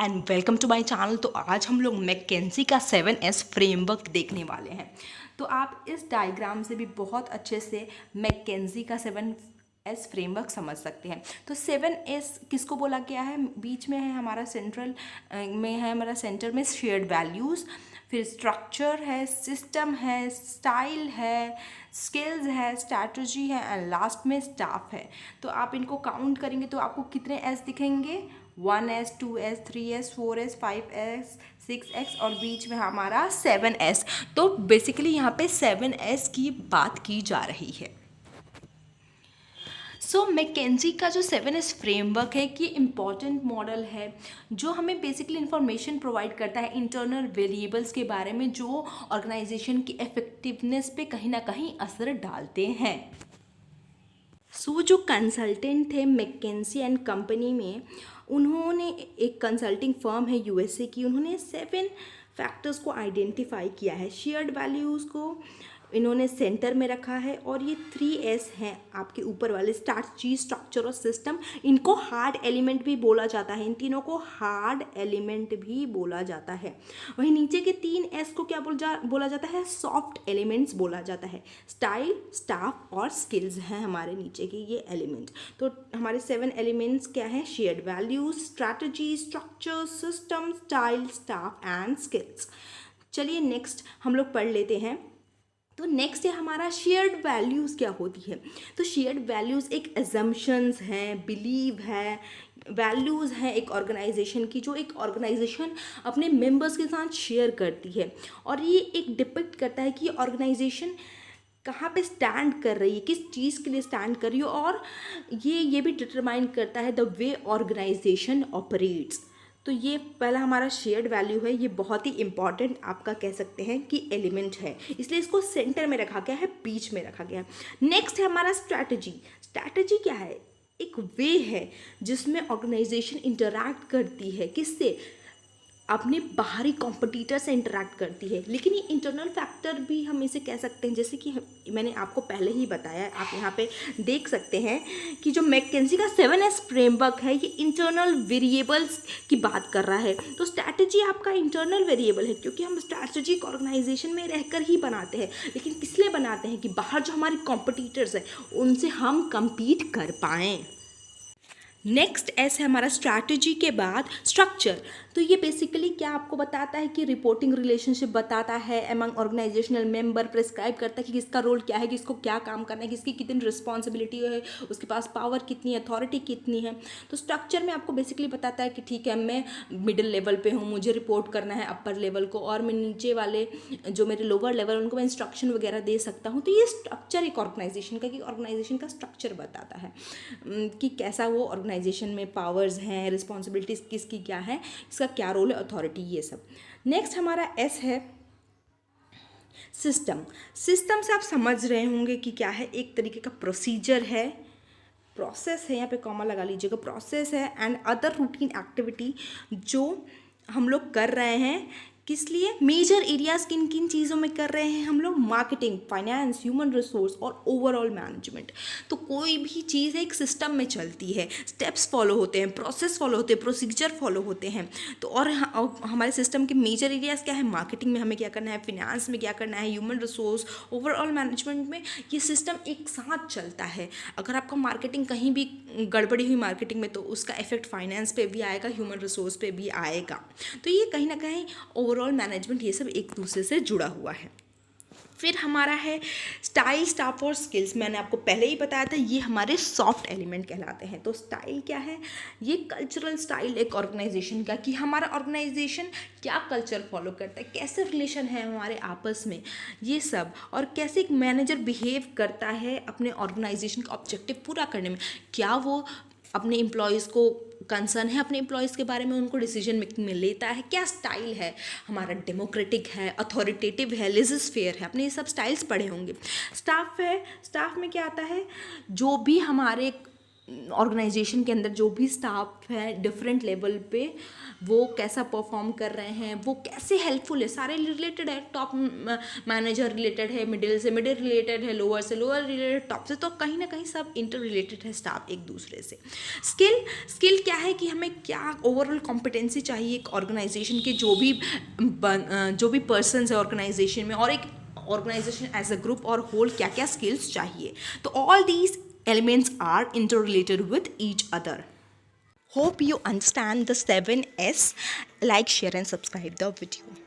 And welcome to my channel. तो आज हम लोग मैकेंजी का 7S फ्रेमवर्क देखने वाले हैं। तो आप इस डायग्राम से भी बहुत अच्छे से मैकेंजी का 7S फ्रेमवर्क समझ सकते हैं। तो 7S किसको बोला गया है? बीच में है हमारा सेंट्रल में है हमारा सेंटर में शेयर्ड वैल्यूज़, फिर स्ट्रक्चर है, सिस्टम है, स्टाइल है, स्किल्स है, स्ट्रैटेजी है एंड लास्ट में स्टाफ है। तो आप इनको काउंट करेंगे तो आपको कितने एस दिखेंगे? 1S, 2S, 3S, 4S, 5S, 6X और बीच में हमारा 7S। तो बेसिकली यहाँ पे 7S की बात की जा रही है। मैकेंजी का जो 7S फ्रेमवर्क है कि इम्पॉर्टेंट मॉडल है जो हमें बेसिकली इंफॉर्मेशन प्रोवाइड करता है इंटरनल वेरिएबल्स के बारे में जो ऑर्गेनाइजेशन की इफेक्टिवनेस पे कहीं ना कहीं असर डालते हैं। जो कंसल्टेंट थे मैकेंजी एंड कंपनी में, उन्होंने एक कंसल्टिंग फर्म है यूएसए की, उन्होंने 7 फैक्टर्स को आइडेंटिफाई किया है। शेयर्ड वैल्यूज़ को इन्होंने सेंटर में रखा है और ये 3S हैं आपके ऊपर वाले स्ट्रैटेजी, स्ट्रक्चर और सिस्टम। इनको हार्ड एलिमेंट भी बोला जाता है, इन तीनों को हार्ड एलिमेंट भी बोला जाता है। वहीं नीचे के 3S को क्या बोला जाता है? सॉफ्ट एलिमेंट्स बोला जाता है। स्टाइल, स्टाफ और स्किल्स हैं हमारे नीचे के ये एलिमेंट। तो हमारे 7 एलिमेंट्स क्या हैं? Shared values, strategy, structure, system, style, staff and skills. चलिए नेक्स्ट हम लोग पढ़ लेते हैं। तो नेक्स्ट है हमारा शेयर्ड वैल्यूज़ क्या होती है। तो शेयर्ड वैल्यूज़ एक एजम्पशंस हैं, बिलीव है, वैल्यूज़ हैं एक ऑर्गेनाइजेशन की, जो एक ऑर्गेनाइजेशन अपने मेंबर्स के साथ शेयर करती है। और ये एक डिपिक्ट करता है कि ऑर्गेनाइजेशन कहाँ पे स्टैंड कर रही है, किस चीज़ के लिए स्टैंड कर रही है, और ये भी डिटरमाइन करता है द वे ऑर्गेनाइजेशन ऑपरेट्स। तो ये पहला हमारा शेयर्ड वैल्यू है, ये बहुत ही इंपॉर्टेंट आपका कह सकते हैं कि एलिमेंट है, इसलिए इसको सेंटर में रखा गया है, बीच में रखा गया है। नेक्स्ट है हमारा स्ट्रैटेजी। स्ट्रैटेजी क्या है? एक वे है जिसमें ऑर्गेनाइजेशन इंटरैक्ट करती है, किससे? अपने बाहरी कॉम्पिटिटर से इंटरैक्ट करती है। लेकिन ये इंटरनल फैक्टर भी हम इसे कह सकते हैं, जैसे कि मैंने आपको पहले ही बताया, आप यहाँ पे देख सकते हैं कि जो मैकेंजी का 7S फ्रेमवर्क है ये इंटरनल वेरिएबल्स की बात कर रहा है। तो स्ट्रैटेजी आपका इंटरनल वेरिएबल है, क्योंकि हम स्ट्रैटेजी ऑर्गेनाइजेशन में रहकर ही बनाते हैं। लेकिन किस लिए बनाते हैं? कि बाहर जो हमारे कॉम्पिटिटर्स हैं उनसे हम कम्पीट कर पाएँ। नेक्स्ट एस है हमारा स्ट्रैटेजी के बाद स्ट्रक्चर। तो ये बेसिकली क्या आपको बताता है कि रिपोर्टिंग रिलेशनशिप बताता है एमंग ऑर्गेनाइजेशनल मेंबर, प्रिस्क्राइब करता है कि किसका रोल क्या है, किसको क्या काम करना है, किसकी कितनी रिस्पॉन्सिबिलिटी है, उसके पास पावर कितनी है, अथॉरिटी कितनी है। तो स्ट्रक्चर में आपको बेसिकली बताता है कि ठीक है, मैं मिडिल लेवल पे हूँ, मुझे रिपोर्ट करना है अपर लेवल को, और मैं नीचे वाले जो मेरे लोअर लेवल उनको मैं इंस्ट्रक्शन वगैरह दे सकता हूँ। तो ये स्ट्रक्चर एक ऑर्गेनाइजेशन का, कि ऑर्गेनाइजेशन का स्ट्रक्चर बताता है कि कैसा वो ऑर्गेनाइजेशन में पावर्स हैं, रिस्पॉन्सिबिलिटीज़ किसकी क्या है, इसका क्या रोल है, अथॉरिटी, ये सब। नेक्स्ट हमारा एस है सिस्टम। सिस्टम से आप समझ रहे होंगे कि क्या है, एक तरीके का प्रोसीजर है, प्रोसेस है, यहाँ पे कॉमा लगा लीजिएगा, प्रोसेस है एंड अदर रूटीन एक्टिविटी जो हम लोग कर रहे हैं। किस लिए? मेजर एरियाज किन किन चीज़ों में कर रहे हैं हम लोग? मार्केटिंग, फाइनेंस, ह्यूमन रिसोर्स और ओवरऑल मैनेजमेंट। तो कोई भी चीज़ एक सिस्टम में चलती है, स्टेप्स फॉलो होते हैं, प्रोसेस फॉलो होते हैं, प्रोसीजर फॉलो होते हैं। तो और हमारे सिस्टम के मेजर एरियाज क्या है? मार्केटिंग में हमें क्या करना है, फिनेंस में क्या करना है, ह्यूमन रिसोर्स, ओवरऑल मैनेजमेंट में। ये सिस्टम एक साथ चलता है। अगर आपका मार्केटिंग कहीं भी गड़बड़ी हुई मार्केटिंग में, तो उसका इफेक्ट फाइनेंस पे भी आएगा, ह्यूमन रिसोर्स पे भी आएगा। तो ये कहीं ना कहीं ओवरऑल मैनेजमेंट, ये सब एक दूसरे से जुड़ा हुआ है। फिर हमारा है स्टाइल, स्टाफ और स्किल्स। मैंने आपको पहले ही बताया था, ये हमारे सॉफ्ट एलिमेंट कहलाते हैं। तो स्टाइल क्या है? ये कल्चरल स्टाइल एक ऑर्गेनाइजेशन का, कि हमारा ऑर्गेनाइजेशन क्या कल्चर फॉलो करता है, कैसे रिलेशन है हमारे आपस में, ये सब, और कैसे एक मैनेजर बिहेव करता है अपने ऑर्गेनाइजेशन का ऑब्जेक्टिव पूरा करने में। क्या वो अपने एम्प्लॉयज़ को कंसर्न है अपने एम्प्लॉयज़ के बारे में, उनको डिसीजन मेकिंग में लेता है, क्या स्टाइल है हमारा, डेमोक्रेटिक है, अथॉरिटेटिव है, लेजिस फेयर है। अपने ये सब स्टाइल्स पढ़े होंगे। स्टाफ है, स्टाफ में क्या आता है? जो भी हमारे ऑर्गेनाइजेशन के अंदर जो भी स्टाफ है डिफरेंट लेवल पे वो कैसा परफॉर्म कर रहे हैं, वो कैसे हेल्पफुल है, सारे रिलेटेड है। टॉप मैनेजर रिलेटेड है, मिडिल से मिडिल रिलेटेड है, लोअर से लोअर रिलेटेड, टॉप से, तो कहीं ना कहीं सब इंटर रिलेटेड है स्टाफ एक दूसरे से। स्किल क्या है कि हमें क्या ओवरऑल कॉम्पिटेंसी चाहिए एक ऑर्गेनाइजेशन के जो भी पर्सनस है ऑर्गेनाइजेशन में, और एक ऑर्गेनाइजेशन एज अ ग्रुप और होल क्या क्या स्किल्स चाहिए। तो all these elements are interrelated with each other. Hope you understand the 7S. Like, share and subscribe the video.